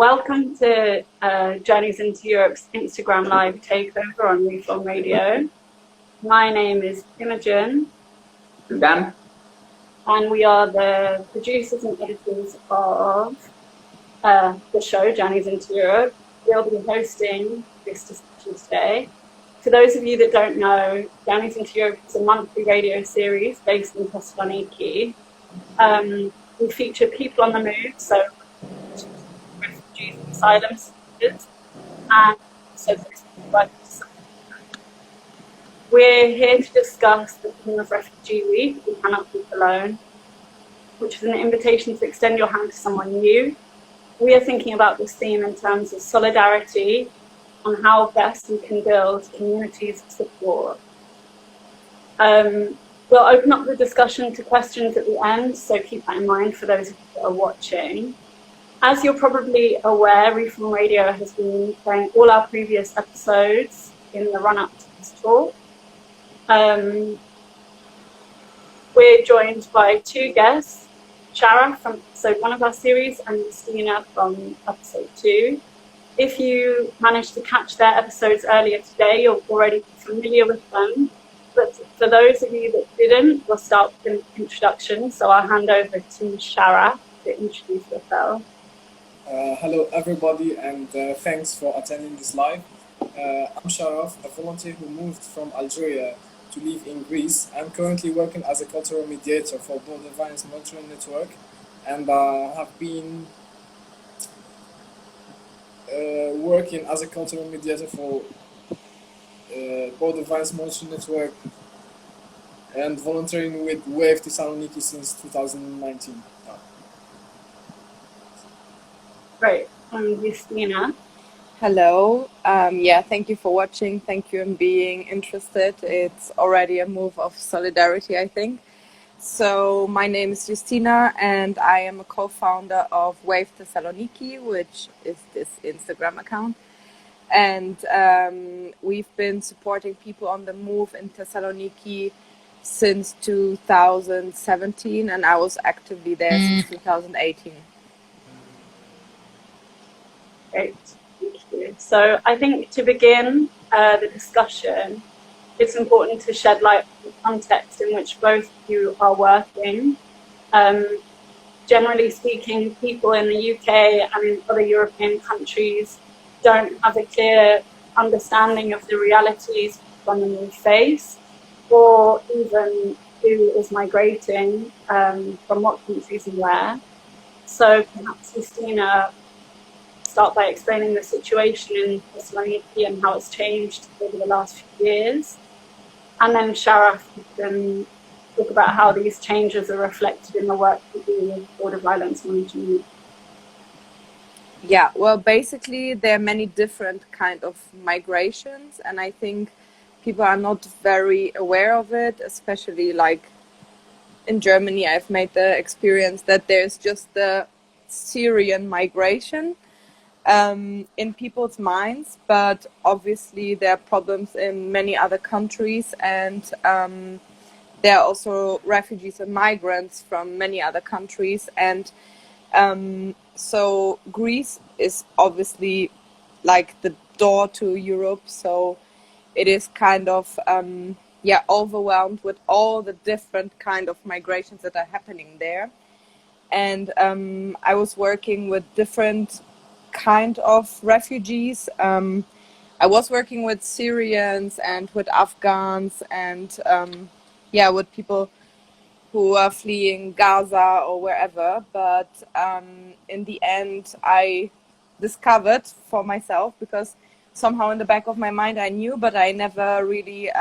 Welcome to Journeys into Europe's Instagram Live takeover on Reform Radio. My name is Imogen. Dan. And we are the producers and editors of the show, Journeys into Europe. We'll be hosting this discussion today. For those of you that don't know, Journeys into Europe is a monthly radio series based in Thessaloniki. We feature people on the move, so refugees and asylum seekers, and so we're here to discuss the theme of Refugee Week, We Cannot Keep Alone, which is an invitation to extend your hand to someone new. We are thinking about this theme in terms of solidarity and how best we can build communities of support. We'll open up the discussion to questions at the end, so keep that in mind for those of you that are watching. As you're probably aware, Reform Radio has been playing all our previous episodes in the run-up to this talk. We're joined by two guests, Shara from episode 1 of our series and Justina from episode 2. If you managed to catch their episodes earlier today, you're already familiar with them. But for those of you that didn't, we'll start with an introduction. So I'll hand over to Shara to introduce herself. Hello everybody, and thanks for attending this live. I'm Sharaf, a volunteer who moved from Algeria to live in Greece. I'm currently working as a cultural mediator for Border Violence Monitoring Network, and have been working as a cultural mediator for Border Violence Monitoring Network and volunteering with WAVE Thessaloniki since 2019. Great. Justina. Hello. Thank you for watching. Thank you for being interested. It's already a move of solidarity, I think. So my name is Justina, and I am a co-founder of WAVE Thessaloniki, which is this Instagram account. And we've been supporting people on the move in Thessaloniki since 2017, and I was actively there since 2018. Great, thank you. So I think to begin the discussion, it's important to shed light on the context in which both of you are working. Generally speaking, people in the UK and in other European countries don't have a clear understanding of the realities people on the move face, or even who is migrating from what countries and where. So perhaps Justina, start by explaining the situation in Thessaloniki and how it's changed over the last few years. And then Sharaf, you can talk about how these changes are reflected in the work you do with Border Violence Monitoring. Yeah, well, basically there are many different kind of migrations, and I think people are not very aware of it, especially like in Germany. I've made the experience that there's just the Syrian migration in people's minds, but obviously there are problems in many other countries, and there are also refugees and migrants from many other countries, and so Greece is obviously like the door to Europe, so it is kind of overwhelmed with all the different kind of migrations that are happening there. And I was working with different kind of refugees. I was working with Syrians and with Afghans and with people who are fleeing Gaza or wherever. But in the end, I discovered for myself, because somehow in the back of my mind I knew, but I never really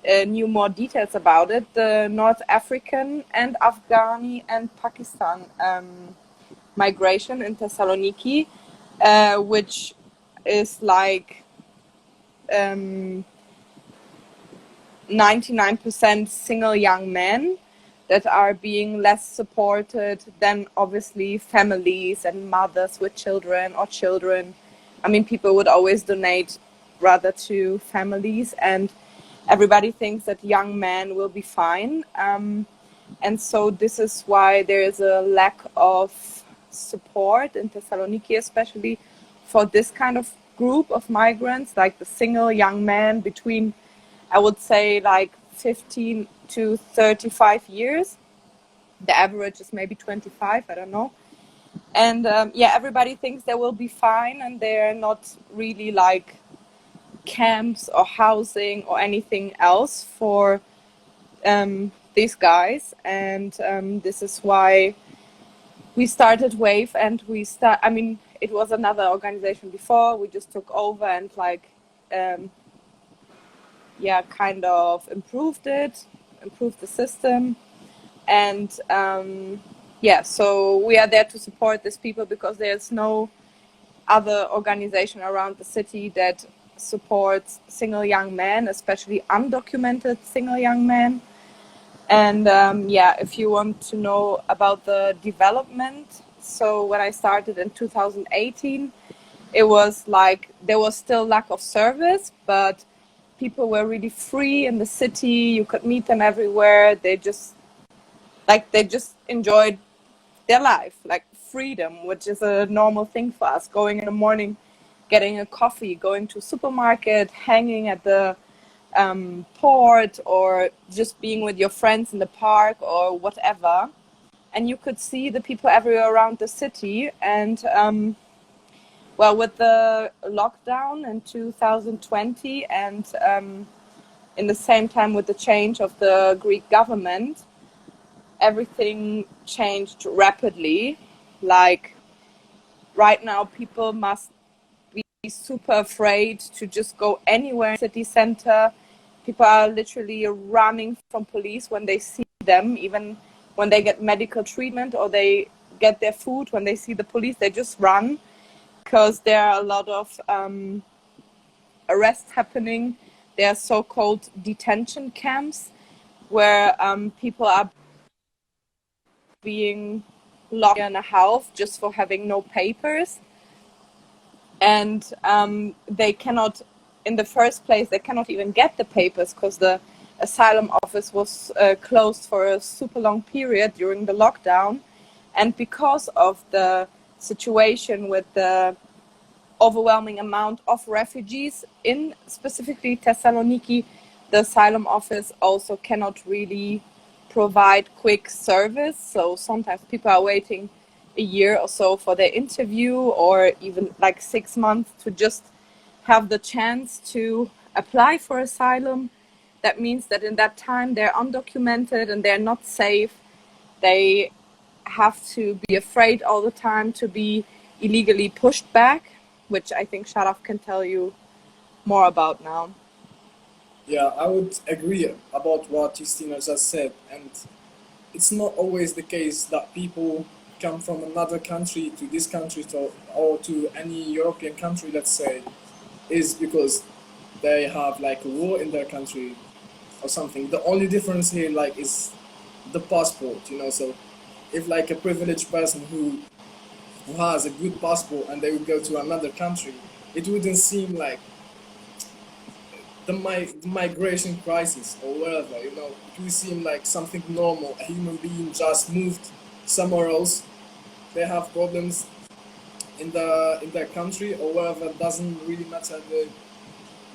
knew more details about it, the North African and Afghani and Pakistan migration in Thessaloniki, which is like 99% single young men that are being less supported than obviously families and mothers with children or children. I mean, people would always donate rather to families, and everybody thinks that young men will be fine. And so this is why there is a lack of support in Thessaloniki, especially for this kind of group of migrants, like the single young man between, I would say, like 15 to 35 years. The average is maybe 25, I don't know. And yeah, everybody thinks they will be fine, and they're not really like camps or housing or anything else for these guys. And this is why we started Wave, and I mean, it was another organization before. We just took over and like, yeah, kind of improved the system. And yeah, so we are there to support these people because there's no other organization around the city that supports single young men, especially undocumented single young men. And yeah, if you want to know about the development, so when I started in 2018, it was like there was still lack of service, but people were really free in the city. You could meet them everywhere. They just enjoyed their life, like freedom, which is a normal thing for us. Going in the morning, getting a coffee, going to a supermarket, hanging at the port, or just being with your friends in the park or whatever. And you could see the people everywhere around the city. And well, with the lockdown in 2020 and in the same time with the change of the Greek government, everything changed rapidly. Like right now, people must be super afraid to just go anywhere in the city center. People are literally running from police when they see them, even when they get medical treatment or they get their food. When they see the police, they just run because there are a lot of arrests happening. There are so-called detention camps where people are being locked in a house just for having no papers. And they cannot, in the first place, they cannot even get the papers because the asylum office was closed for a super long period during the lockdown. And because of the situation with the overwhelming amount of refugees in specifically Thessaloniki, the asylum office also cannot really provide quick service. So sometimes people are waiting a year or so for their interview, or even like 6 months to just have the chance to apply for asylum. That means that in that time they're undocumented and they're not safe. They have to be afraid all the time to be illegally pushed back, which I think Sharaf can tell you more about now. Yeah, I would agree about what Justina just said, and it's not always the case that people come from another country to this country or to any European country, let's say, is because they have like a war in their country or something. The only difference here like is the passport, you know. So if like a privileged person who has a good passport and they would go to another country, it wouldn't seem like the migration crisis or whatever, you know. It would seem like something normal. A human being just moved somewhere else. They have problems in their country or wherever. It doesn't really matter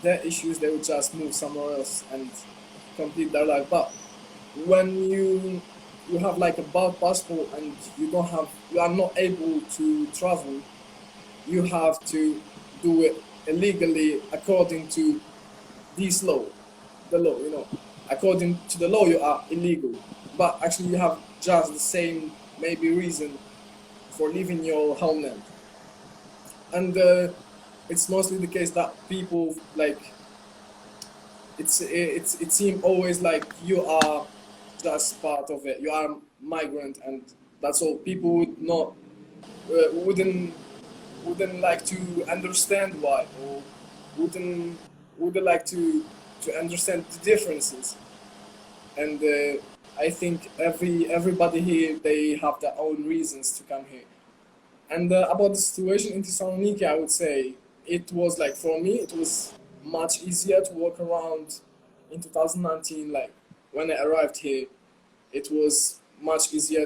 their issues. They would just move somewhere else and complete their life. But when you have like a bad passport and you are not able to travel, you have to do it illegally according to this law, the law, you know. According to the law, you are illegal, but actually you have just the same maybe reason for leaving your homeland. And it's mostly the case that people like it seems always like you are just part of it. You are a migrant, and that's all. People would not wouldn't like to understand why, or wouldn't like to understand the differences. And I think everybody here, they have their own reasons to come here. And about the situation in Thessaloniki, I would say it was like, for me it was much easier to walk around in 2019. Like when I arrived here, it was much easier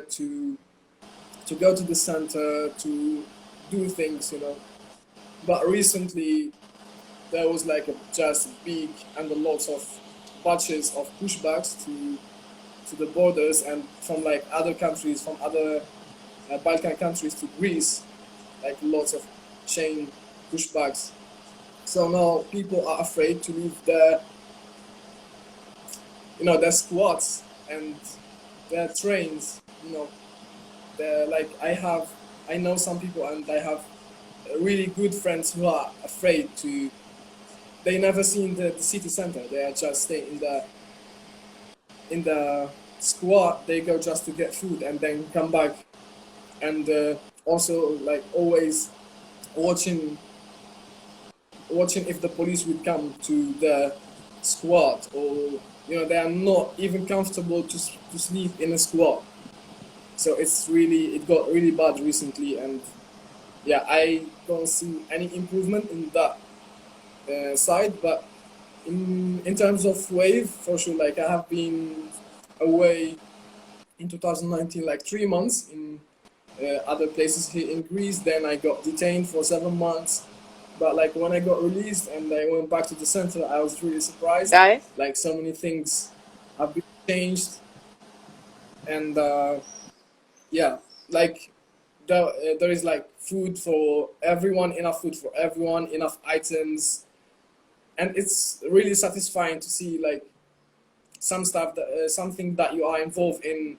to go to the center to do things, But recently there was like just big and a lots of batches of pushbacks to the borders and from like other countries, from other Balkan countries to Greece, like lots of chain pushbacks. So now people are afraid to leave their squads and their trains. They're like I know some people and I have really good friends who are afraid to. They never seen the city center. They are just staying in the squad. They go just to get food and then come back, and also like always watching if the police would come to the squad, or they are not even comfortable to sleep in a squad. So it got really bad recently, and yeah, I don't see any improvement in that side. But in terms of wave, for sure, like I have been away in 2019 like 3 months in other places here in Greece. Then I got detained for 7 months. But like when I got released and I went back to the center, I was really surprised. Guys? Like so many things have been changed, and yeah, like there is like food for everyone, enough food for everyone, enough items, and it's really satisfying to see like something that you are involved in,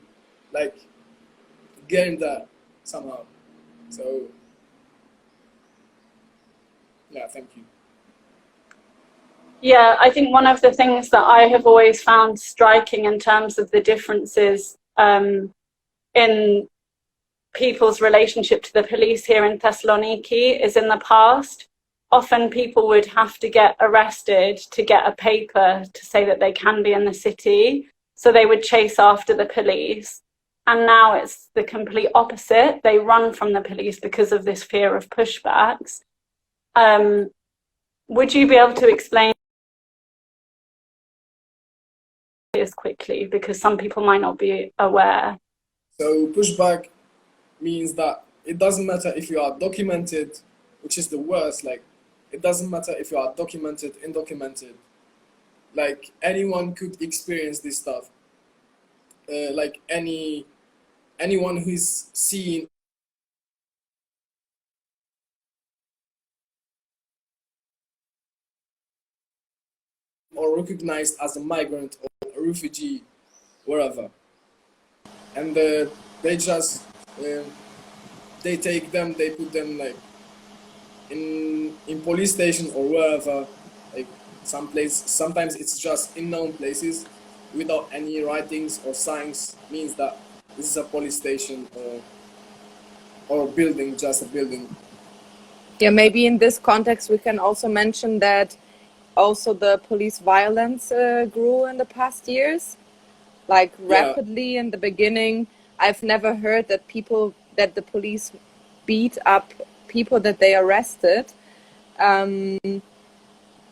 like getting that somehow. So yeah, thank you. Yeah, I think one of the things that I have always found striking in terms of the differences in people's relationship to the police here in Thessaloniki is in the past, often people would have to get arrested to get a paper to say that they can be in the city. So they would chase after the police. And now it's the complete opposite. They run from the police because of this fear of pushbacks. Would you be able to explain this quickly? Because some people might not be aware. So pushback means that it doesn't matter if you are documented, which is the worst. Like it doesn't matter if you are documented, undocumented. Like anyone could experience this stuff. Like anyone who's seen or recognized as a migrant or a refugee, wherever, and they just they take them, they put them like in police station or wherever, like some place. Sometimes it's just unknown places without any writings or signs, means that this is a police station or building, just a building. Yeah, maybe in this context we can also mention that also the police violence grew in the past years, like rapidly. In the beginning, I've never heard that the police beat up people that they arrested.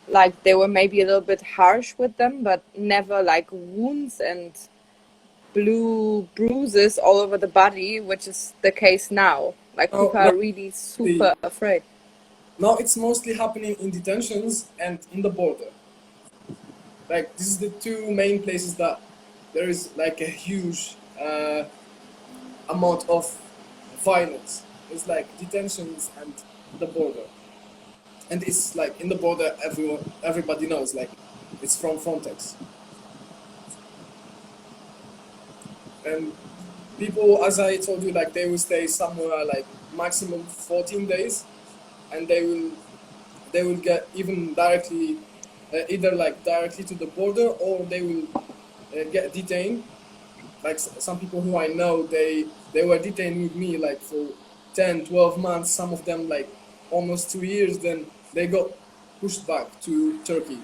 Like they were maybe a little bit harsh with them, but never like wounds and blue bruises all over the body, which is the case now. Like people are really super afraid. Now it's mostly happening in detentions and in the border. Like this is the two main places that there is like a huge amount of violence. It's like detentions and the border. And it's like in the border, everybody knows, like it's from Frontex. And people, as I told you, like they will stay somewhere like maximum 14 days, and they will get even directly, either like directly to the border, or they will get detained. Like some people who I know, they were detained with me like for 10, 12 months. Some of them like almost 2 years. Then they got pushed back to Turkey.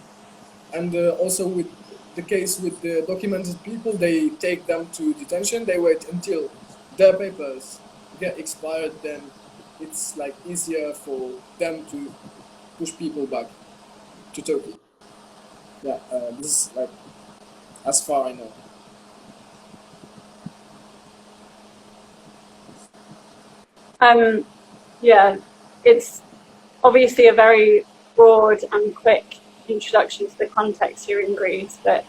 And also with the case with the documented people, they take them to detention. They wait until their papers get expired. Then it's like easier for them to push people back to Turkey. Yeah, this is like as far I know. Yeah, it's obviously a very broad and quick introduction to the context here in Greece, but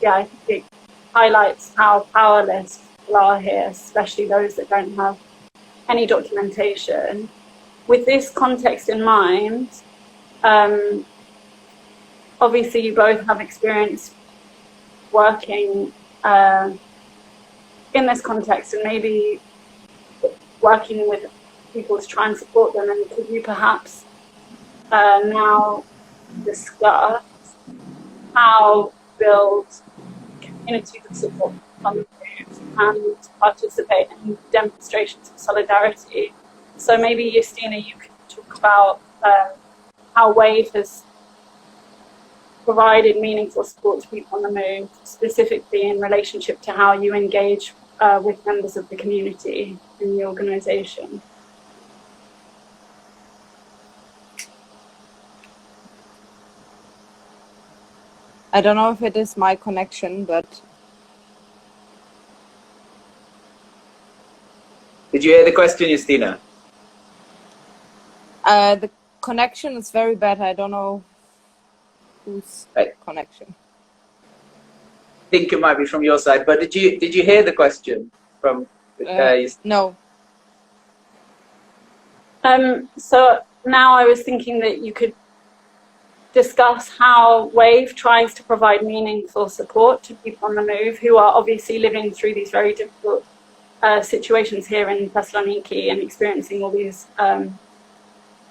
yeah, I think it highlights how powerless people are here, especially those that don't have any documentation. With this context in mind, obviously you both have experience working in this context and maybe working with people to try and support them. And could you perhaps now discuss how to build communities of support on the move and participate in demonstrations of solidarity? So maybe, Justina, you could talk about how WAVE has provided meaningful support to people on the move, specifically in relationship to how you engage with members of the community in the organisation. I don't know if it is my connection, but... Did you hear the question, Justina? The connection is very bad. I don't know whose connection. I think it might be from your side, but did you hear the question from No. So now I was thinking that you could discuss how WAVE tries to provide meaningful support to people on the move who are obviously living through these very difficult situations here in Thessaloniki and experiencing all these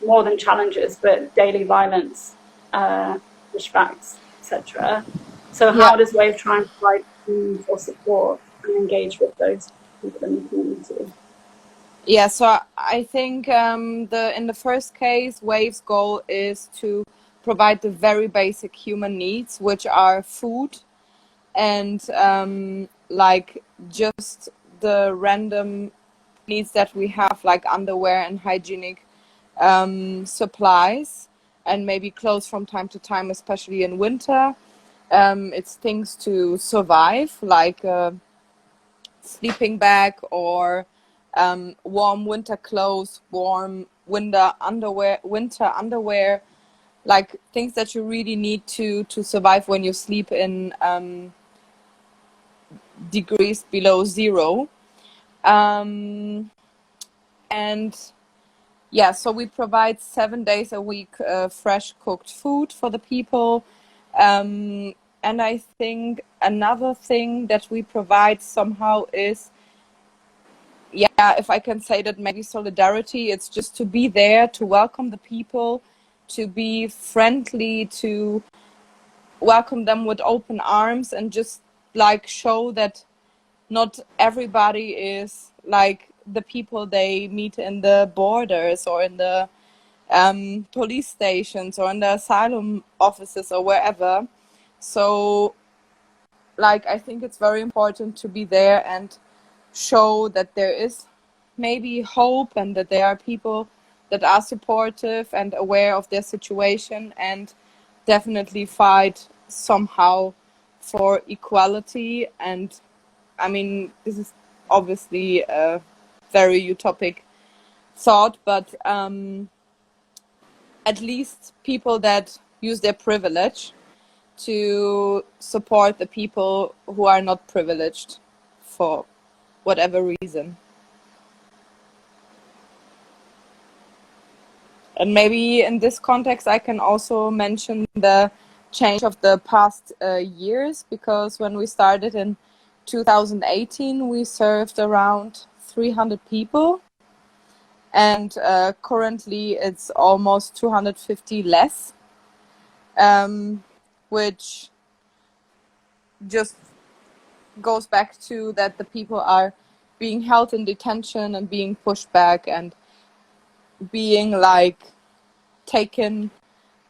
more than challenges, but daily violence, pushbacks, etc. So how does WAVE try and provide meaningful support and engage with those people in the community? Yeah, so I think in the first case, WAVE's goal is to provide the very basic human needs, which are food and like just the random needs that we have, like underwear and hygienic supplies, and maybe clothes from time to time, especially in winter. It's things to survive, like a sleeping bag or warm winter clothes, warm winter underwear, like things that you really need to survive when you sleep in degrees below zero. And yeah, so we provide 7 days a week fresh cooked food for the people. And I think another thing that we provide somehow is, yeah, if I can say that, maybe solidarity. It's just to be there, to welcome the people, to be friendly, to welcome them with open arms, and just like show that not everybody is like the people they meet in the borders or in the police stations or in the asylum offices or wherever. So like I think it's very important to be there and show that there is maybe hope and that there are people that are supportive and aware of their situation, and definitely fight somehow for equality. And I mean, this is obviously a very utopic thought, but at least people that use their privilege to support the people who are not privileged for whatever reason. And maybe in this context, I can also mention the change of the past years, because when we started in 2018, we served around 300 people. And currently it's almost 250 less, which just goes back to that the people are being held in detention and being pushed back and being like taken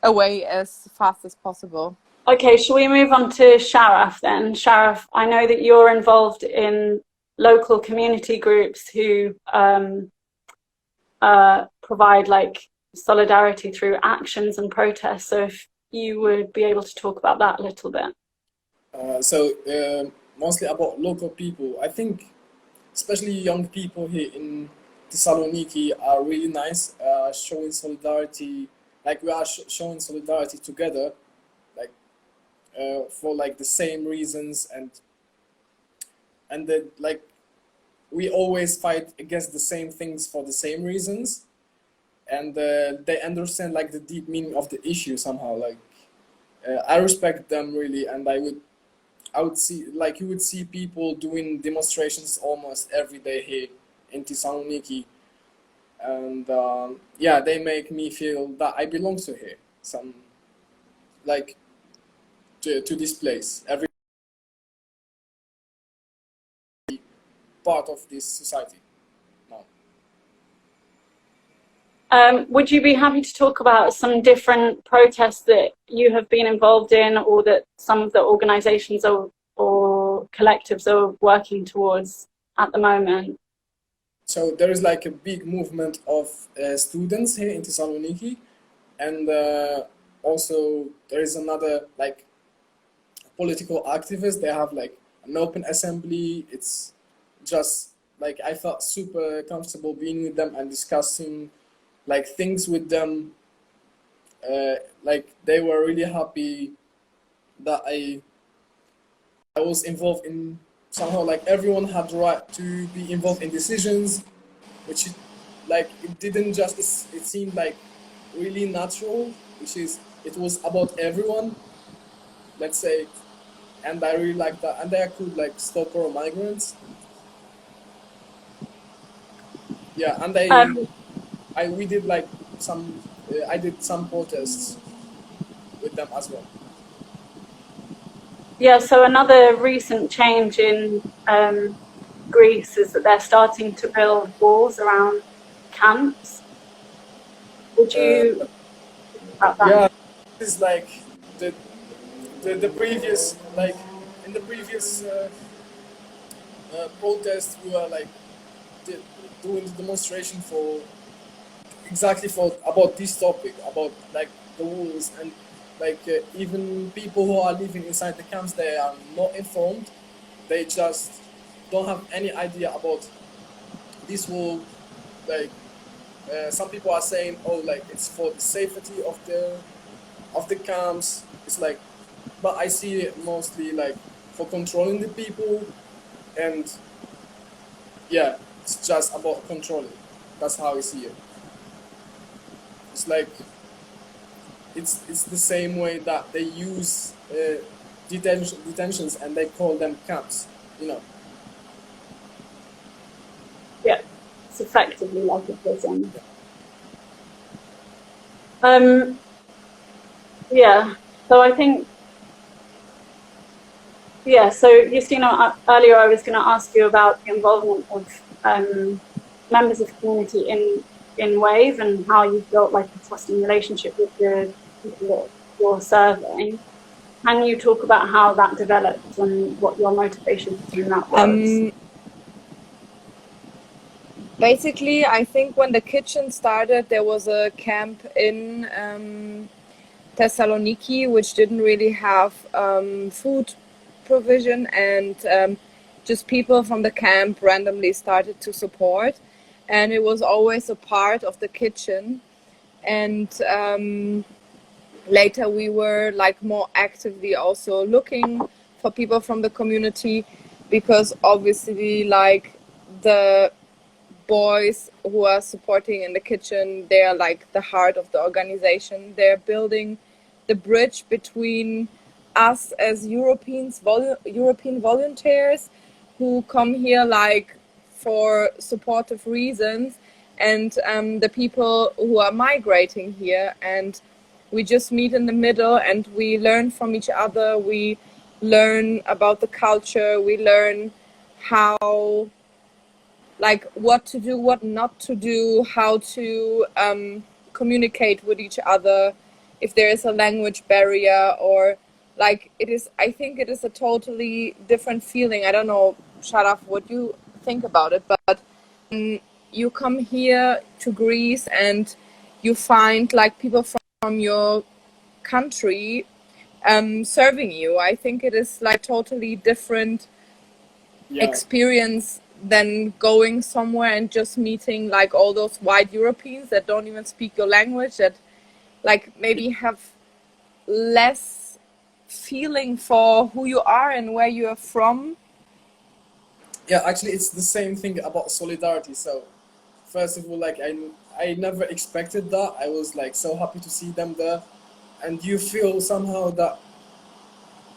away as fast as possible. Okay, shall we move on to Sharaf then? Sharaf, I know that you're involved in local community groups who provide like solidarity through actions and protests. So if you would be able to talk about that a little bit. Mostly about local people. I think especially young people here in Thessaloniki are really nice, showing solidarity. Like we are showing solidarity together, like for like the same reasons, and that like we always fight against the same things for the same reasons, and they understand like the deep meaning of the issue somehow. Like I respect them really, and I would see like you would see people doing demonstrations almost every day here in Thessaloniki, and yeah, they make me feel that I belong to here. Some like to this place. Every part of this society now. Would you be happy to talk about some different protests that you have been involved in, or that some of the organizations or collectives are working towards at the moment? So there is like a big movement of students here in Thessaloniki, and also there is another like political activist. They have like an open assembly. It's just like I felt super comfortable being with them and discussing like things with them. Like they were really happy that I was involved in somehow. Like everyone had the right to be involved in decisions, which like it didn't just it seemed like really natural, which is it was about everyone, let's say, and I really like that. And they could like stop for migrants. Yeah, and we did like some I did some protests with them as well. Yeah, so another recent change in Greece is that they're starting to build walls around camps. Would you about that? Yeah, this is like the the previous like in the previous protest we were like doing the demonstration for exactly for about this topic about like the walls, and like even people who are living inside the camps, they are not informed. They just don't have any idea about this wall. Like some people are saying, oh, like it's for the safety of the camps. It's like, but I see it mostly like for controlling the people, and yeah, it's just about controlling. That's how I see it. It's like it's the same way that they use detentions and they call them camps. You know. Yeah, it's effectively like a prison. Yeah, so I think, yeah, so Justina, earlier I was going to ask you about the involvement of members of the community in WAVE and how you built like a trusting relationship with the people that you're serving. Can you talk about how that developed and what your motivation in that was? Basically, I think when the kitchen started, there was a camp in Thessaloniki, which didn't really have food provision, and just people from the camp randomly started to support, and it was always a part of the kitchen. And later we were like more actively also looking for people from the community, because obviously like the boys who are supporting in the kitchen, they are like the heart of the organization. They're building the bridge between us as European volunteers who come here like for supportive reasons, and the people who are migrating here, and we just meet in the middle and we learn from each other. We learn about the culture, we learn how, like what to do, what not to do, how to communicate with each other, if there is a language barrier, or like it is, I think it is a totally different feeling. I don't know, Sharaf, what you think about it, but you come here to Greece and you find like people from your country serving you. I think it is like totally different experience than going somewhere and just meeting like all those white Europeans that don't even speak your language, that like maybe have less feeling for who you are and where you are from. Yeah, actually, it's the same thing about solidarity. So, first of all, like I never expected that. I was like so happy to see them there, and you feel somehow that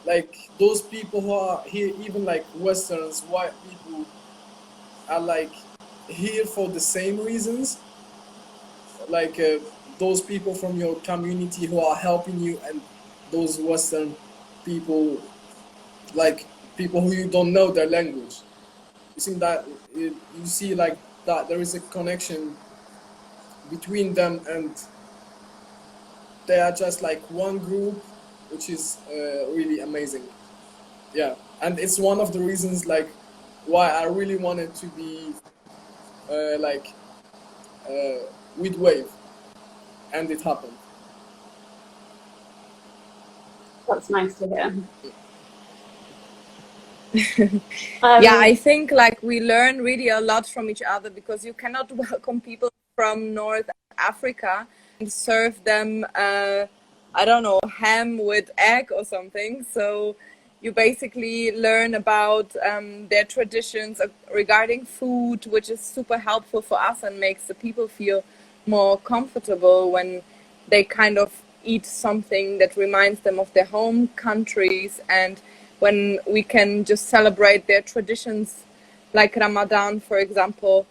like those people who are here, even like Westerns, white people, are like here for the same reasons. Like those people from your community who are helping you, and those Western people, like people who you don't know their language. You see that you see like that there is a connection between them, and they are just like one group, which is really amazing. Yeah, and it's one of the reasons like why I really wanted to be like with Wave, and it happened. That's nice to hear. Yeah, I think like we learn really a lot from each other, because you cannot welcome people from North Africa and serve them, I don't know, ham with egg or something. So you basically learn about their traditions regarding food, which is super helpful for us and makes the people feel more comfortable when they kind of eat something that reminds them of their home countries, and when we can just celebrate their traditions like Ramadan, for example,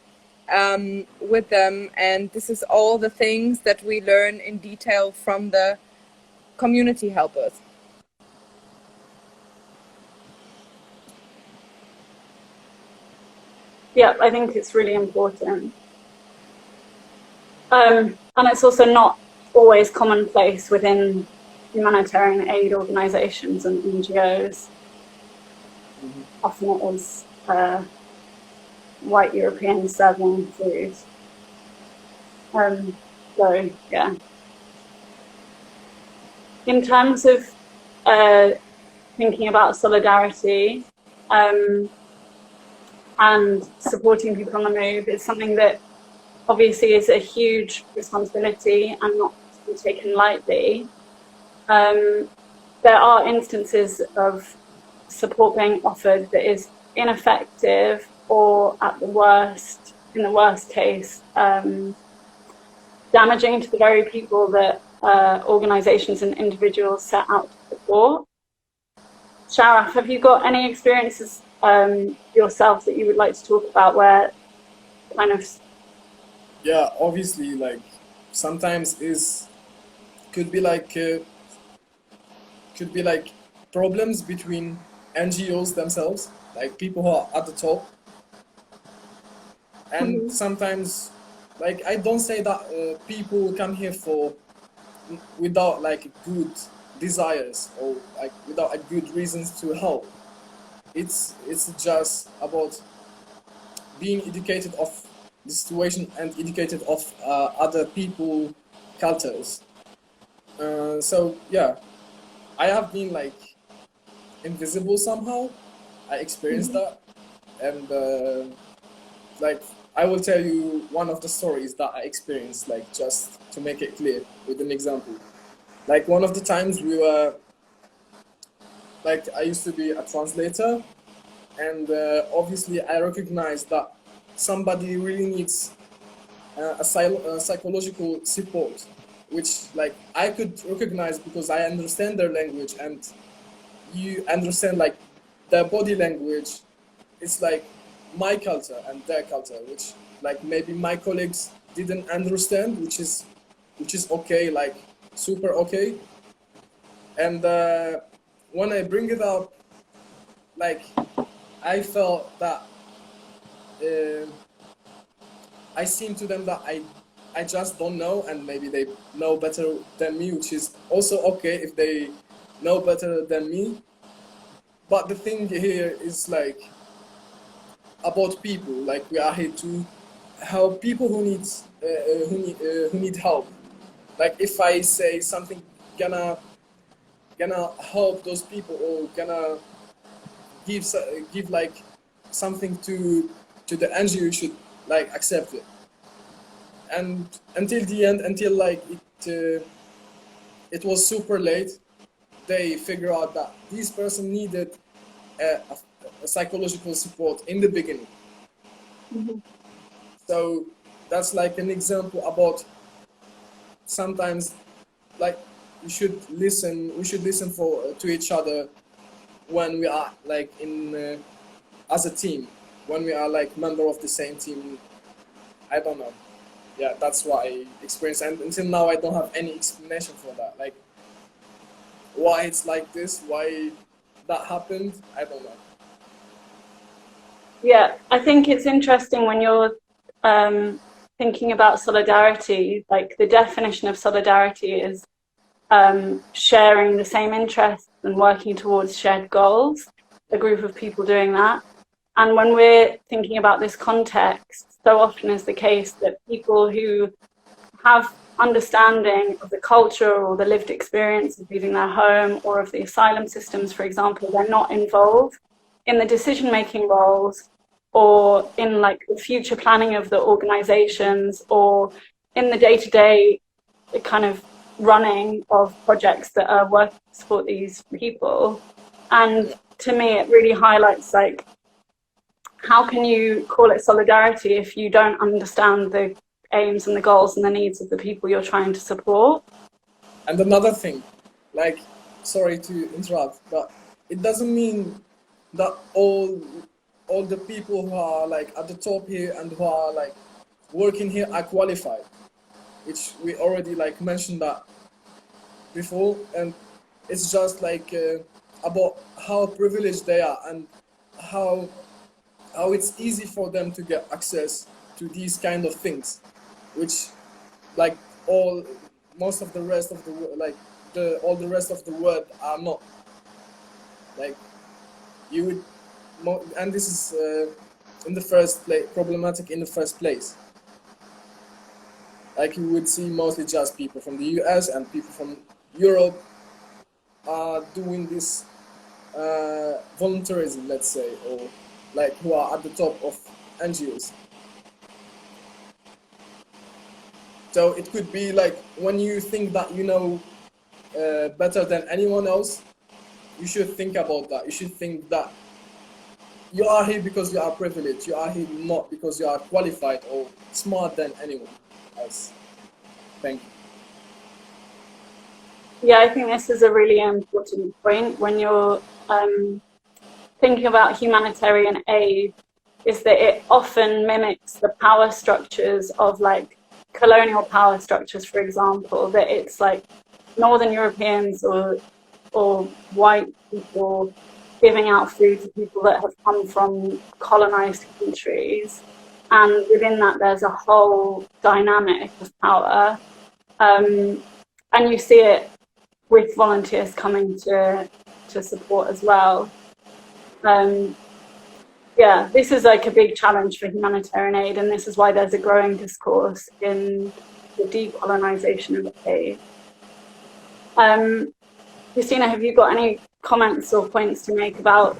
with them. And this is all the things that we learn in detail from the community helpers. Yeah, I think it's really important. And it's also not always commonplace within humanitarian aid organizations and NGOs. Often it is white Europeans serving food. So, yeah. In terms of thinking about solidarity and supporting people on the move, it's something that obviously is a huge responsibility and not to be taken lightly. There are instances of support being offered that is ineffective, or at the worst, in the worst case, damaging to the very people that organizations and individuals set out to support. Sharaf, have you got any experiences yourself that you would like to talk about where kind of... Yeah, obviously, like sometimes could be like problems between NGOs themselves, like people who are at the top, and sometimes, like I don't say that people come here for without like good desires or like without a good reasons to help. It's just about being educated of the situation and educated of other people cultures. So yeah, I have been like invisible somehow. I experienced that, and like I will tell you one of the stories that I experienced, like just to make it clear with an example. Like one of the times we were, like I used to be a translator, and obviously I recognized that somebody really needs psychological support, which like I could recognize because I understand their language, and you understand like their body language. It's like my culture and their culture, which like maybe my colleagues didn't understand, which is okay, like super okay. And when I bring it up, like I felt that I seem to them that I just don't know, and maybe they know better than me, which is also okay if they know better than me. But the thing here is like about people. Like we are here to help people who need help. Like if I say something gonna help those people, or gonna give like something to to the NGO, you should like accept it. And until the end, until like it was super late, they figure out that this person needed a psychological support in the beginning. So that's like an example about sometimes like we should listen to each other when we are like in as a team, when we are like member of the same team. I don't know. Yeah, that's what I experienced, and until now I don't have any explanation for that. Like why it's like this, why that happened, I don't know. Yeah, I think it's interesting when you're thinking about solidarity, like the definition of solidarity is sharing the same interests and working towards shared goals, a group of people doing that. And when we're thinking about this context, so often is the case that people who have understanding of the culture or the lived experience of leaving their home or of the asylum systems, for example, they're not involved in the decision-making roles or in like the future planning of the organizations or in the day-to-day kind of running of projects that are working to support these people. And to me, it really highlights like, how can you call it solidarity if you don't understand the aims and the goals and the needs of the people you're trying to support? And another thing, like, sorry to interrupt, but it doesn't mean that all the people who are like at the top here and who are like working here are qualified, which we already like mentioned that before. And it's just like about how privileged they are and how it's easy for them to get access to these kind of things, which like most of the rest of the like all the rest of the world are not. Like you would, and this is in the first place problematic in the first place. Like you would see mostly just people from the US and people from Europe are doing this volunteerism, let's say, or like who are at the top of NGOs. So it could be like when you think that you know better than anyone else, you should think about that. You should think that you are here because you are privileged. You are here not because you are qualified or smart than anyone else. Thank you. Yeah, I think this is a really important point when you're thinking about humanitarian aid, is that it often mimics the power structures of like colonial power structures, for example, that it's like Northern Europeans or white people giving out food to people that have come from colonized countries. And within that, there's a whole dynamic of power. And you see it with volunteers coming to support as well. Yeah, this is like a big challenge for humanitarian aid, and this is why there's a growing discourse in the decolonization of aid. Christina, have you got any comments or points to make about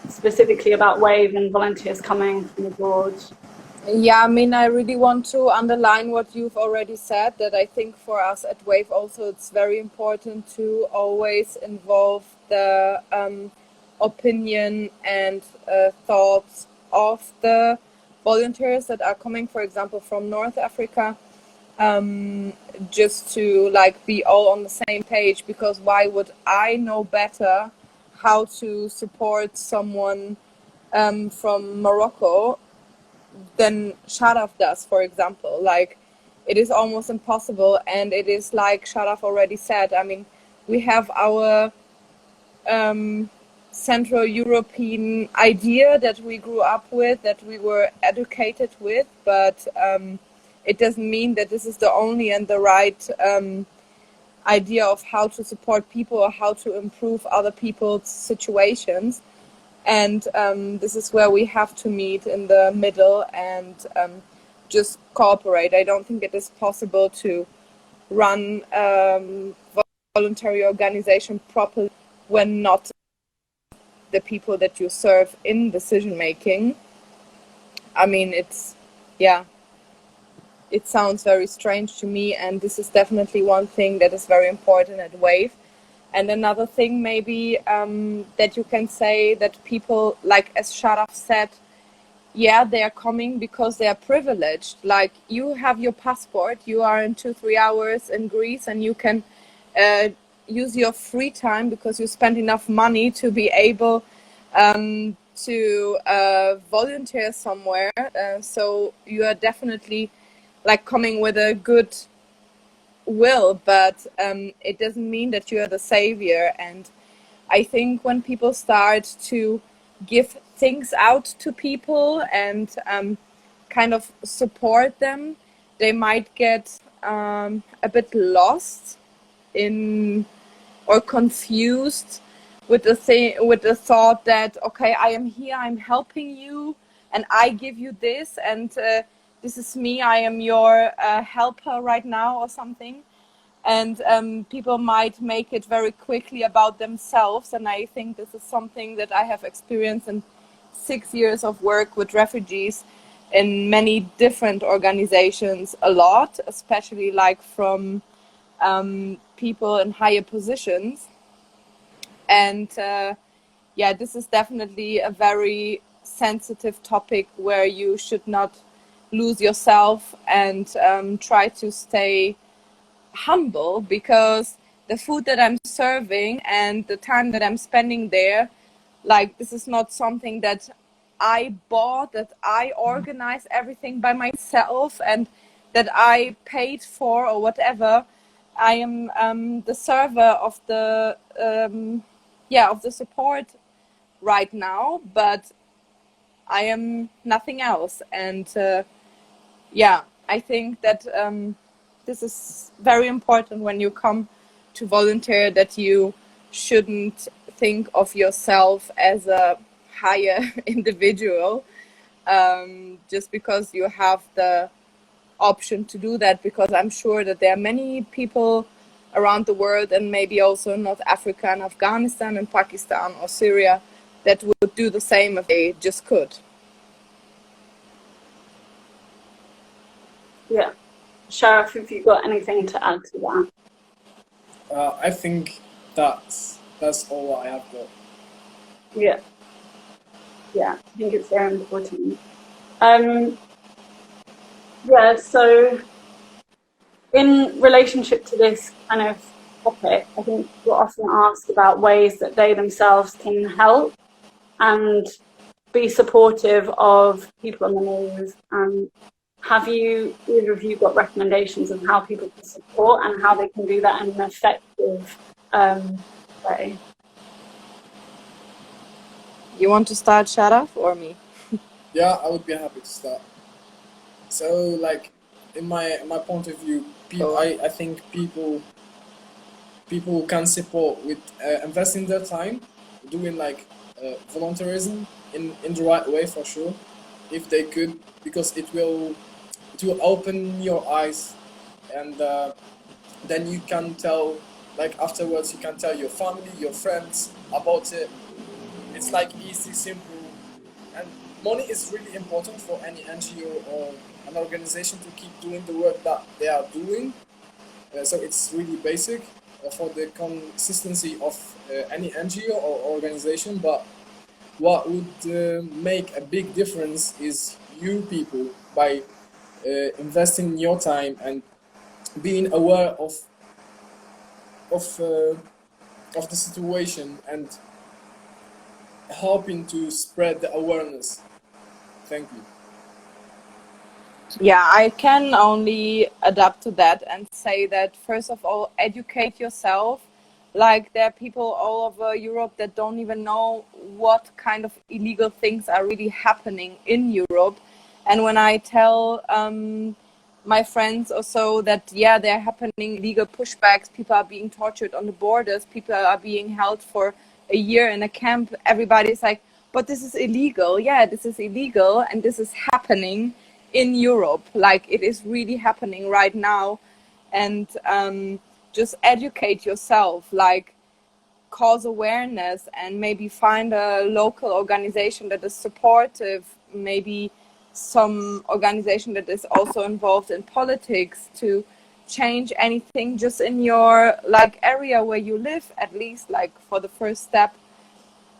specifically about WAVE and volunteers coming from abroad? Yeah, I mean, I really want to underline what you've already said, that I think for us at WAVE also it's very important to always involve the opinion and thoughts of the volunteers that are coming, for example, from North Africa, just to like be all on the same page, because why would I know better how to support someone from Morocco than Sharaf does, for example? Like, it is almost impossible, and it is like Sharaf already said, I mean, we have our Central European idea that we grew up with, that we were educated with, but it doesn't mean that this is the only and the right idea of how to support people or how to improve other people's situations. And this is where we have to meet in the middle and just cooperate. I don't think it is possible to run voluntary organization properly when not the people that you serve in decision making. I mean, yeah, it sounds very strange to me, and this is definitely one thing that is very important at Wave. And another thing maybe that you can say, that people, like as Sharaf said, yeah, they are coming because they are privileged. Like, you have your passport, you are in 2-3 hours in Greece, and you can use your free time because you spend enough money to be able to volunteer somewhere. So you are definitely like coming with a good will, but it doesn't mean that you are the savior. And I think when people start to give things out to people and kind of support them, they might get a bit lost in or confused with the thought that, okay, I am here, I'm helping you, and I give you this, and this is me, I am your helper right now or something. And people might make it very quickly about themselves. And I think this is something that I have experienced in 6 years of work with refugees in many different organizations a lot, especially like from people in higher positions. And yeah, this is definitely a very sensitive topic where you should not lose yourself and try to stay humble, because the food that I'm serving and the time that I'm spending there, like, this is not something that I bought, that I organized everything by myself and that I paid for or whatever. I am the server of the of the support right now, but I am nothing else. And yeah, I think that this is very important when you come to volunteer, that you shouldn't think of yourself as a higher individual just because you have the option to do that, because I'm sure that there are many people around the world, and maybe also in North Africa and Afghanistan and Pakistan or Syria, that would do the same if they just could. Yeah. Sharaf, have you got anything to add to that? I think that's all I have got. Yeah. Yeah, I think it's very important. Yeah, so in relationship to this kind of topic, I think people often ask about ways that they themselves can help and be supportive of people on the move. Have you, either of you, got recommendations of how people can support and how they can do that in an effective way? You want to start, Sharaf, or me? Yeah, I would be happy to start. So, like, in my point of view, I think people can support with investing their time, doing like volunteerism in the right way, for sure, if they could, because it will open your eyes, and then you can tell, like, afterwards you can tell your family, your friends about it. It's like easy, simple, and money is really important for any NGO or an organization to keep doing the work that they are doing. So it's really basic for the consistency of any NGO or organization. But what would make a big difference is you people, by investing your time and being aware of the situation and helping to spread the awareness. Thank you. Yeah, I can only adapt to that and say that, first of all, educate yourself. Like, there are people all over Europe that don't even know what kind of illegal things are really happening in Europe. And when I tell my friends or so that, yeah, they're happening illegal pushbacks, people are being tortured on the borders, people are being held for a year in a camp, everybody's like, but this is illegal. Yeah, this is illegal, and this is happening in Europe. Like, it is really happening right now. And just educate yourself, like, cause awareness, and maybe find a local organization that is supportive, maybe some organization that is also involved in politics to change anything just in your like area where you live, at least like for the first step.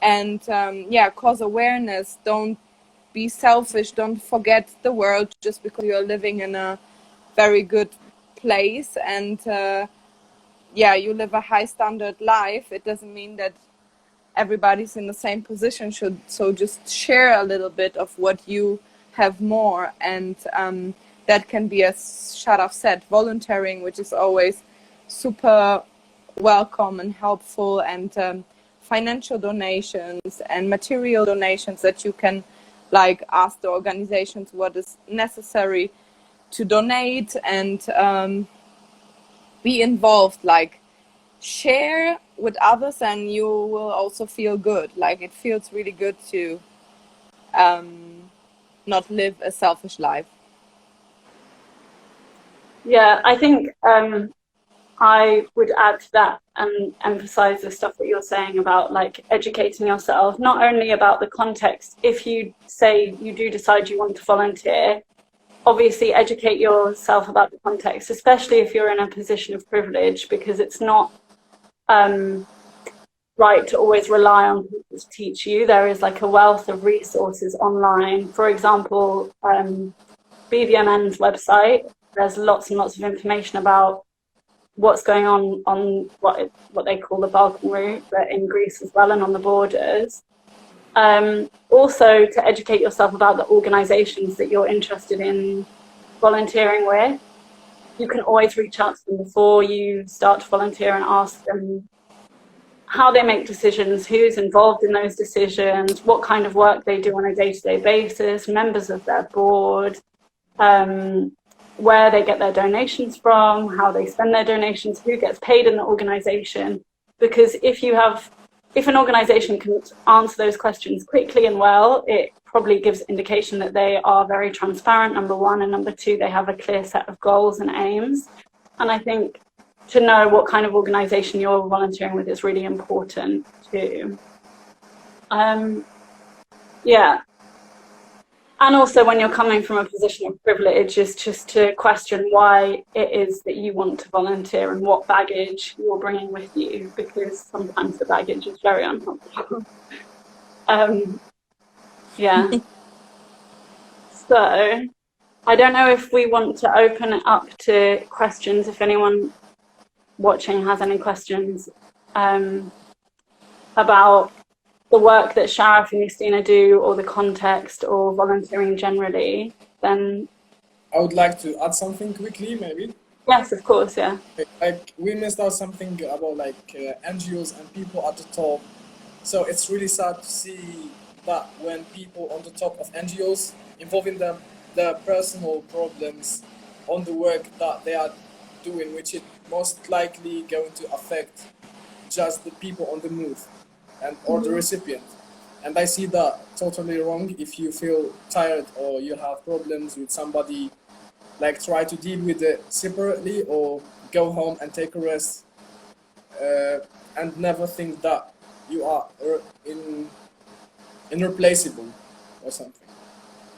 And yeah, cause awareness. Don't be selfish. Don't forget the world just because you're living in a very good place and yeah, you live a high standard life. It doesn't mean that everybody's in the same position. So just share a little bit of what you have more, and that can be, as Sharaf said, volunteering, which is always super welcome and helpful, and financial donations and material donations that you can like ask the organizations what is necessary to donate, and be involved, like share with others, and you will also feel good. Like it feels really good to not live a selfish life. Yeah, I think I would add to that and emphasize the stuff that you're saying about like educating yourself, not only about the context. If you say you do decide you want to volunteer, obviously educate yourself about the context, especially if you're in a position of privilege, because it's not right to always rely on people to teach you. There is like a wealth of resources online. For example, BVMN's website, there's lots and lots of information about what's going on what they call the Balkan route, but in Greece as well and on the borders. Also to educate yourself about the organizations that you're interested in volunteering with. You can always reach out to them before you start to volunteer and ask them how they make decisions, who's involved in those decisions, what kind of work they do on a day-to-day basis, members of their board, where they get their donations from, how they spend their donations, who gets paid in the organization. Because if an organization can answer those questions quickly and well, it probably gives indication that they are very transparent, number one, and number two, they have a clear set of goals and aims. And I think to know what kind of organization you're volunteering with is really important too. Yeah. And also when you're coming from a position of privilege, is just to question why it is that you want to volunteer and what baggage you're bringing with you, because sometimes the baggage is very unhelpful. Yeah. So I don't know if we want to open it up to questions, if anyone watching has any questions about the work that Sharaf and Justina do, or the context, or volunteering generally, then I would like to add something quickly, maybe. yes, of course, yeah. Like we missed out something about like NGOs and people at the top. So it's really sad to see that when people on the top of NGOs involving their personal problems on the work that they are doing, which is most likely going to affect just the people on the move and or the recipient. And I see that totally wrong. If you feel tired or you have problems with somebody, like try to deal with it separately or go home and take a rest, and never think that you are irreplaceable or something.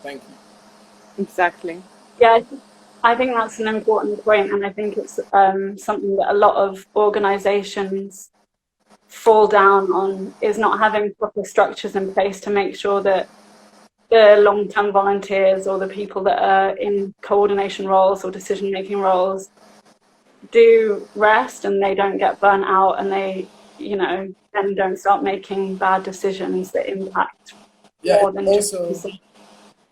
Thank you. Exactly. Yeah, I think that's an important point, and I think it's something that a lot of organizations fall down on, is not having proper structures in place to make sure that the long-term volunteers or the people that are in coordination roles or decision-making roles do rest and they don't get burnt out, and they, then don't start making bad decisions that impact more than also just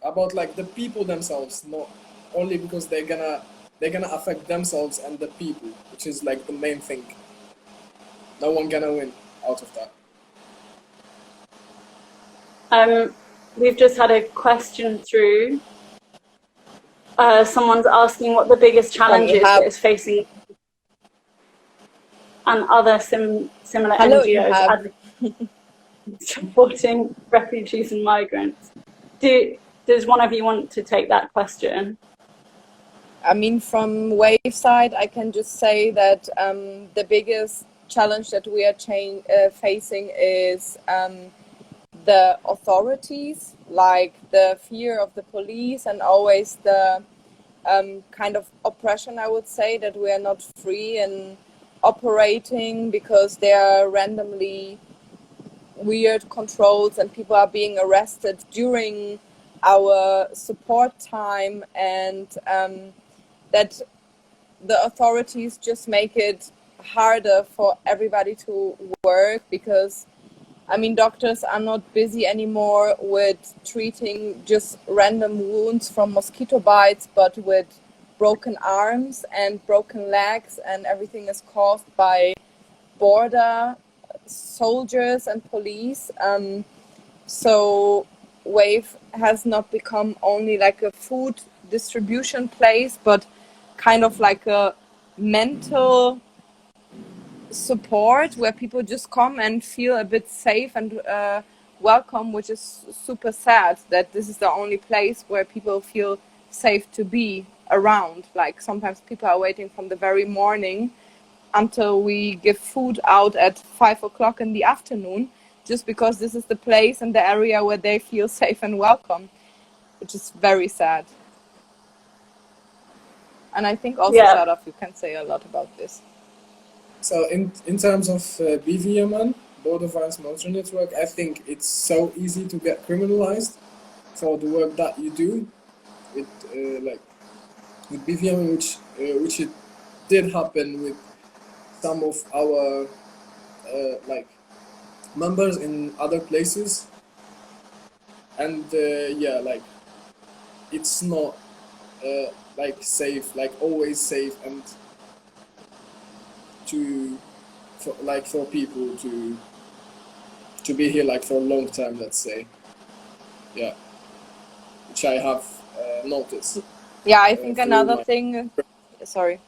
about like the people themselves, not only because they're gonna affect themselves and the people, which is like the main thing. No one gonna win out of that. We've just had a question through. Someone's asking what the biggest challenges that is facing and other similar NGOs supporting refugees and migrants. Does one of you want to take that question? I mean, from Wave side, I can just say that the biggest challenge that we are facing is the authorities, like the fear of the police and always the kind of oppression, I would say, that we are not free in operating because there are randomly weird controls and people are being arrested during our support time, and that the authorities just make it harder for everybody to work because, I mean, doctors are not busy anymore with treating just random wounds from mosquito bites, but with broken arms and broken legs, and everything is caused by border soldiers and police. So Wave has not become only like a food distribution place, but kind of like a mental support where people just come and feel a bit safe and welcome, which is super sad that this is the only place where people feel safe to be around. Like sometimes people are waiting from the very morning until we give food out at 5 o'clock in the afternoon, just because this is the place and the area where they feel safe and welcome, which is very sad. And I think also, Sharaf, you can say a lot about this. So in terms of BVMN, Border Violence Monitoring Network, I think it's so easy to get criminalized for the work that you do. With BVMN, which it did happen with some of our members in other places, and it's not safe, always safe, and for people to be here for a long time, let's say, which I have noticed. Yeah, I think another thing. Sorry.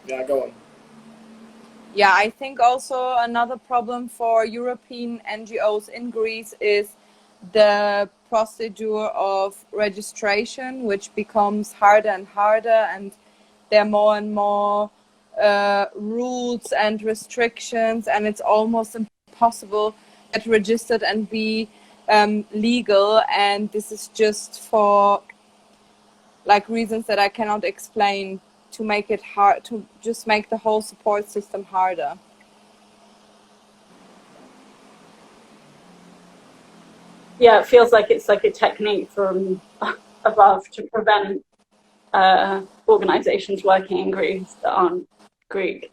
Yeah, go on. Yeah, I think also another problem for European NGOs in Greece is the procedure of registration, which becomes harder and harder, and there are more and more rules and restrictions, and it's almost impossible to get registered and be legal. And this is just for reasons that I cannot explain, to make it hard, to just make the whole support system harder. Yeah, it feels like it's like a technique from above to prevent organizations working in Greece that aren't Greek.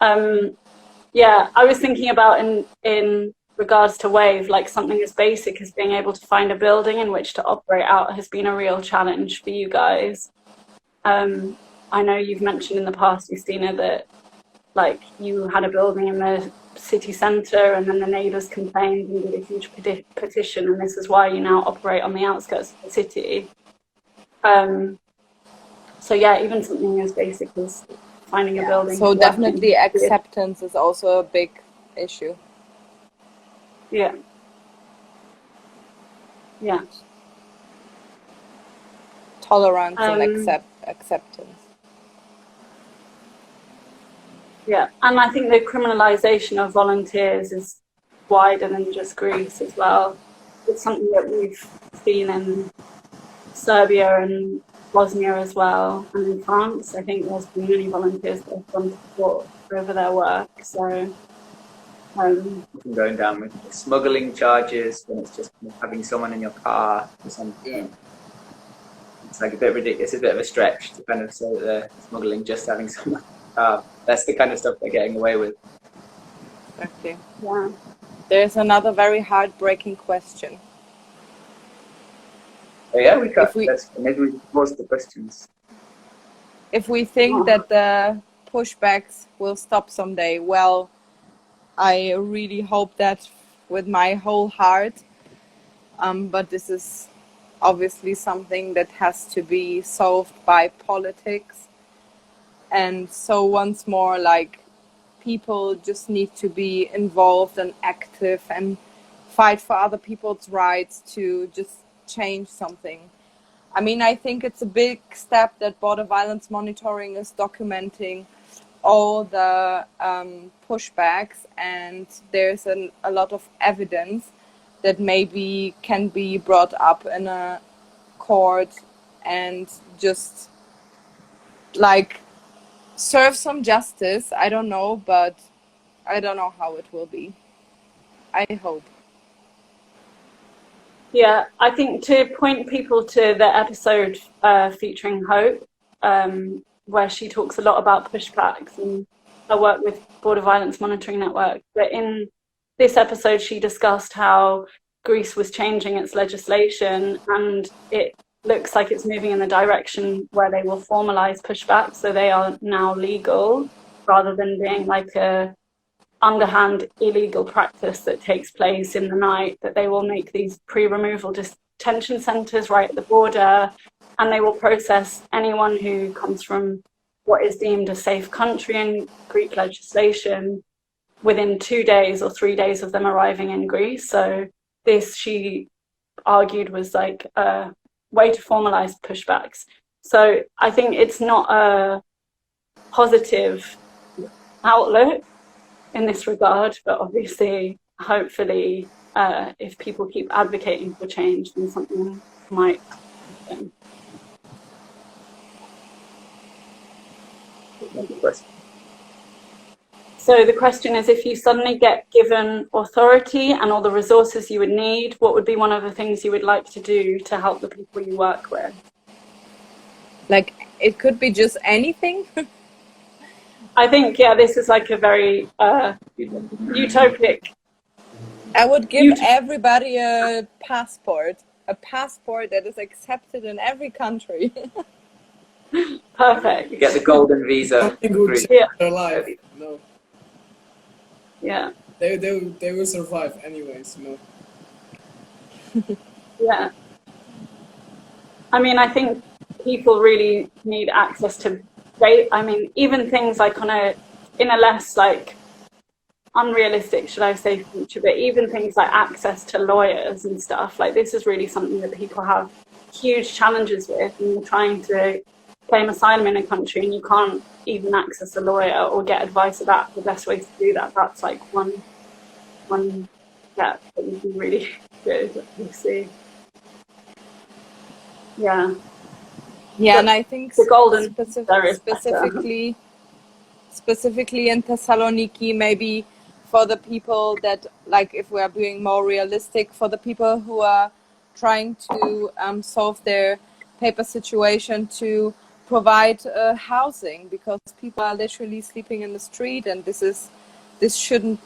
Yeah, I was thinking about in regards to Wave, something as basic as being able to find a building in which to operate out has been a real challenge for you guys. I know you've mentioned in the past, Justina, that you had a building in the city centre and then the neighbours complained and did a huge petition, and this is why you now operate on the outskirts of the city. So yeah, even something as basic as finding a building. So definitely acceptance is also a big issue. Yeah. Yeah. Tolerance and acceptance. Yeah, and I think the criminalization of volunteers is wider than just Greece as well. It's something that we've seen in Serbia and Bosnia as well, and in France. I think there's been many volunteers that have gone to court over their work. So going down with smuggling charges when it's just having someone in your car or something. Yeah. It's a bit ridiculous. It's a bit of a stretch to kind of say that they're smuggling just having someone. That's the kind of stuff they're getting away with. Okay. Yeah. There's another very heartbreaking question. Oh, yeah, maybe we pause the questions. If we think that the pushbacks will stop someday, well, I really hope that with my whole heart. But this is obviously something that has to be solved by politics. And so once more, people just need to be involved and active and fight for other people's rights to just change something. I mean, I think it's a big step that border violence monitoring is documenting all the pushbacks, and there's a lot of evidence that maybe can be brought up in a court and just like serve some justice. I don't know, but I don't know how it will be. I hope. Yeah, I think to point people to the episode featuring Hope, where she talks a lot about pushbacks and her work with Border Violence Monitoring Network. But in this episode, she discussed how Greece was changing its legislation, and it looks like it's moving in the direction where they will formalize pushbacks, so they are now legal rather than being like a underhand illegal practice that takes place in the night, that they will make these pre-removal detention centres right at the border, and they will process anyone who comes from what is deemed a safe country in Greek legislation within 2 days or 3 days of them arriving in Greece. So this, she argued, was like a way to formalize pushbacks. So I think it's not a positive outlook in this regard, but obviously, hopefully, if people keep advocating for change, then something might happen. So the question is, if you suddenly get given authority and all the resources you would need, what would be one of the things you would like to do to help the people you work with? Like, it could be just anything. I think, yeah, this is like a very utopic. I would give everybody a passport that is accepted in every country. Perfect. You get the golden visa. Yeah. They're alive. No. Yeah. They will survive anyways, you know. Yeah. I mean, I think people really need access to, I mean, even things like in a less like unrealistic, should I say, future, but even things like access to lawyers and stuff, like this is really something that people have huge challenges with, and you're trying to claim asylum in a country and you can't even access a lawyer or get advice about the best way to do that. That's like one step that would be really good, obviously. Yeah. Yeah, and I think the golden specifically in Thessaloniki, maybe for the people that, like, if we are being more realistic, for the people who are trying to solve their paper situation, to provide housing, because people are literally sleeping in the street, and this shouldn't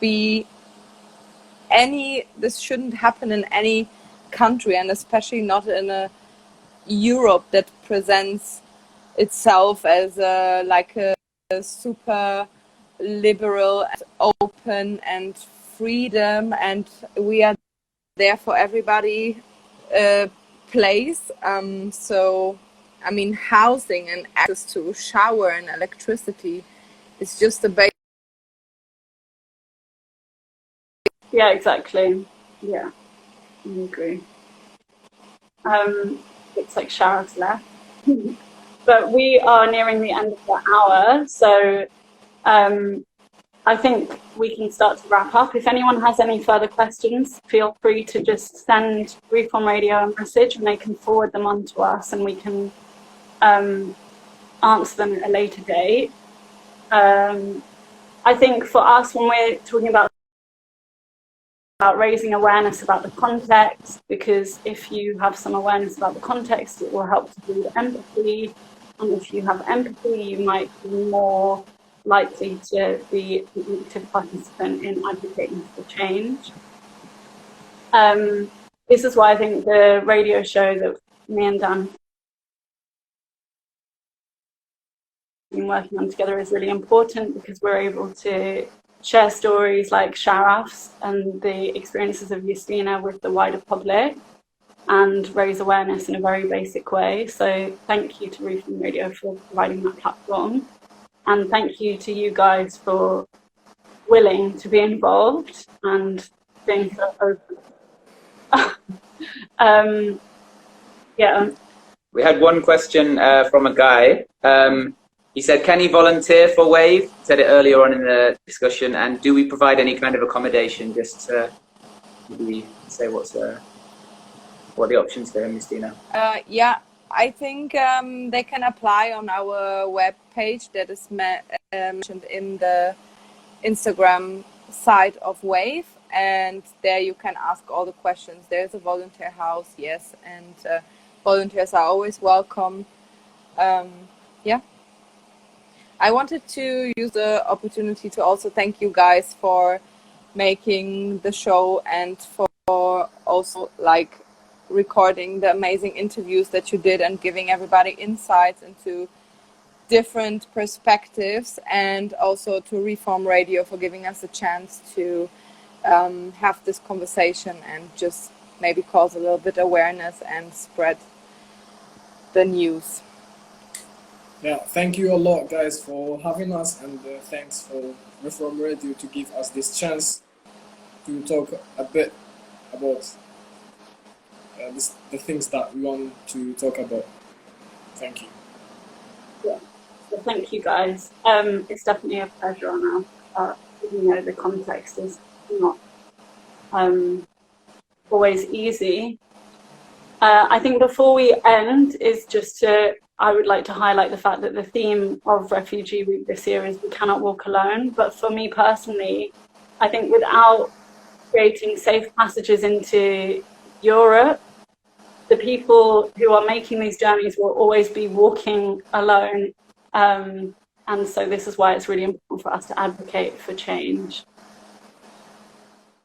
happen in any country, and especially not in a Europe that presents itself as a super liberal, open, and freedom, and we are there for everybody place. So, I mean, housing and access to shower and electricity is just a basic. Yeah, exactly. Yeah, I agree. Looks like Sharaf's left. But we are nearing the end of the hour, so I think we can start to wrap up. If anyone has any further questions, feel free to just send Reform Radio a message and they can forward them on to us and we can answer them at a later date. I think for us, when we're talking about raising awareness about the context, because if you have some awareness about the context, it will help to build empathy. And if you have empathy, you might be more likely to be an active participant in advocating for change. This is why I think the radio show that me and Dan have been working on together is really important, because we're able to share stories like Sharaf's and the experiences of Justina with the wider public and raise awareness in a very basic way. So thank you to Reform Radio for providing that platform. And thank you to you guys for willing to be involved and being so open. Yeah. We had one question from a guy. He said, can he volunteer for Wave? He said it earlier on in the discussion. And do we provide any kind of accommodation? Just to maybe say what are the options for him, Justina? Yeah, I think they can apply on our web page that is mentioned in the Instagram side of Wave, and there you can ask all the questions. There's a volunteer house, yes, and volunteers are always welcome. Yeah. I wanted to use the opportunity to also thank you guys for making the show and for also like recording the amazing interviews that you did and giving everybody insights into different perspectives, and also to Reform Radio for giving us a chance to have this conversation and just maybe cause a little bit awareness and spread the news. Yeah, thank you a lot, guys, for having us, and thanks for Reform Radio to give us this chance to talk a bit about the things that we want to talk about. Thank you. Yeah. So thank you, guys. It's definitely a pleasure on our part. You know, the context is not always easy. I think before we end is I would like to highlight the fact that the theme of Refugee Week this year is We Cannot Walk Alone. But for me personally, I think without creating safe passages into Europe, the people who are making these journeys will always be walking alone. And so this is why it's really important for us to advocate for change.